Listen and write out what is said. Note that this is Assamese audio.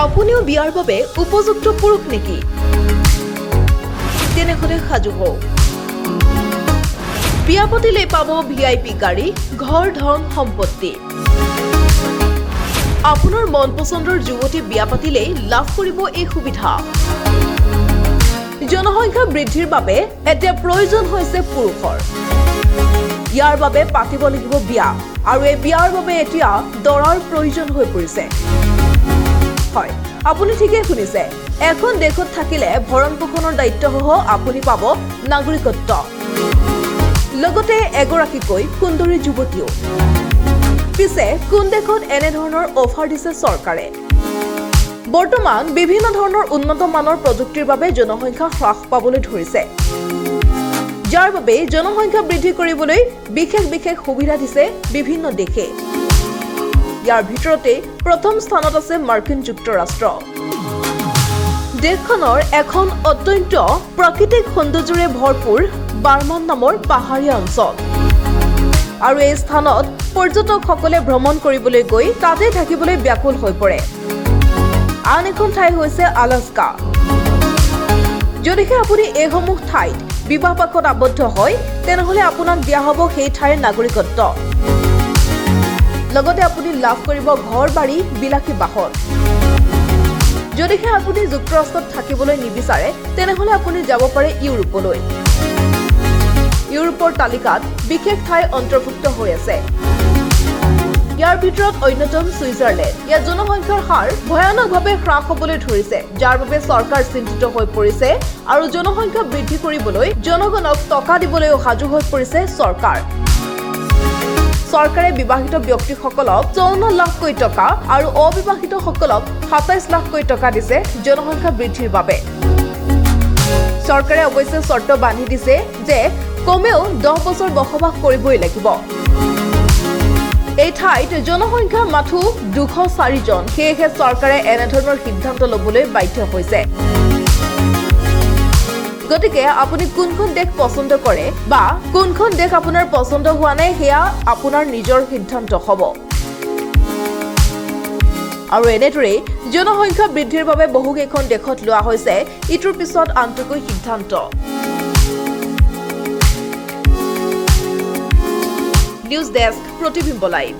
আপুনিও বিয়াৰ বাবে উপযুক্ত পুৰুষ নেকি? তেনেহলে সাজু হওক। বিয়া পাতিলে পাব ভিআইপি গাড়ী, ঘৰ, ধন, সম্পত্তি। আপোনাৰ মন পছন্দৰ যুৱতী বিয়া পাতিলেই লাভ কৰিব এই সুবিধা। জনসংখ্যা বৃদ্ধিৰ বাবে এতিয়া প্ৰয়োজন হৈছে পুৰুষৰ। ইয়াৰ বাবে পাতিব লাগিব বিয়া, আৰু এই বিয়াৰ বাবে এতিয়া দৰাৰ প্ৰয়োজন হৈ পৰিছে। হয়, আপুনি ঠিকেই শুনিছে। এখন দেশত থাকিলে ভৰণ পোষণৰ দায়িত্বসহ আপুনি পাব নাগৰিকত্ব, লগতে এগৰাকীকৈ সুন্দৰী যুৱতীও। পিছে কোন দেশত এনেধৰণৰ অফাৰ দিছে চৰকাৰে? বৰ্তমান বিভিন্ন ধৰণৰ উন্নত মানৰ প্ৰযুক্তিৰ বাবে জনসংখ্যা হ্ৰাস পাবলৈ ধৰিছে, যাৰ বাবে জনসংখ্যা বৃদ্ধি কৰিবলৈ বিশেষ সুবিধা দিছে বিভিন্ন দেশে। ইয়াৰ ভিতৰতে প্ৰথম স্থানত আছে মাৰ্কিন যুক্তৰাষ্ট্ৰ। দেশখনৰ এখন অত্যন্ত প্ৰাকৃতিক সৌন্দৰ্যৰে ভৰপূৰ বাৰ্মান নামৰ পাহাৰীয়া অঞ্চল, আৰু এই স্থানত পৰ্যটকসকলে ভ্ৰমণ কৰিবলৈ গৈ তাতে থাকিবলৈ ব্যাকুল হৈ পৰে। আন এখন ঠাই হৈছে আলাস্কা। যদিহে আপুনি এইসমূহ ঠাইত বিবাহ পাশত আবদ্ধ হয়, তেনেহলে আপোনাক দিয়া হ'ব সেই ঠাইৰ নাগৰিকত্ব, লগতে আপুনি লাভ কৰিব ঘৰ, বাৰী, বিলাসী বাহন। যদিহে আপুনি যুক্তৰাষ্ট্ৰত থাকিবলৈ নিবিচাৰে, তেনেহলে আপুনি যাব পাৰে ইউৰোপলৈ। ইউৰোপৰ তালিকাত বিশেষ ঠাই অন্তৰ্ভুক্ত হৈ আছে। ইয়াৰ ভিতৰত অন্যতম ছুইজাৰলেণ্ড। ইয়াত জনসংখ্যাৰ হাৰ ভয়ানকভাৱে হ্ৰাস হ'বলৈ ধৰিছে, যাৰ বাবে চৰকাৰ চিন্তিত হৈ পৰিছে, আৰু জনসংখ্যা বৃদ্ধি কৰিবলৈ জনগণক টকা দিবলৈও সাজু হৈ পৰিছে চৰকাৰ। চৰকাৰে বিবাহিত ব্যক্তিসকলক 54 লাখকৈ টকা আৰু অবিবাহিতসকলক 27 লাখকৈ টকা দিছে জনসংখ্যা বৃদ্ধিৰ বাবে। চৰকাৰে অৱশ্যে চৰ্ত বান্ধি দিছে যে কমেও 10 বছৰ বসবাস কৰিবই লাগিব। এই ঠাইত জনসংখ্যা মাথো 204 জন, সেয়েহে চৰকাৰে এনেধৰণৰ সিদ্ধান্ত ল'বলৈ বাধ্য হৈছে। গতিকে আপুনি কোনখন দেশ পছন্দ কৰে বা কোনখন দেশ আপোনাৰ পছন্দ হোৱা নাই, সেয়া আপোনাৰ নিজৰ সিদ্ধান্ত হ'ব। আৰু এনেদৰেই জনসংখ্যা বৃদ্ধিৰ বাবে বহুকেইখন দেশত লোৱা হৈছে ইটোৰ পিছত আনটোকৈ সিদ্ধান্ত। নিউজ ডেস্ক, প্ৰতিবিম্ব লাইভ।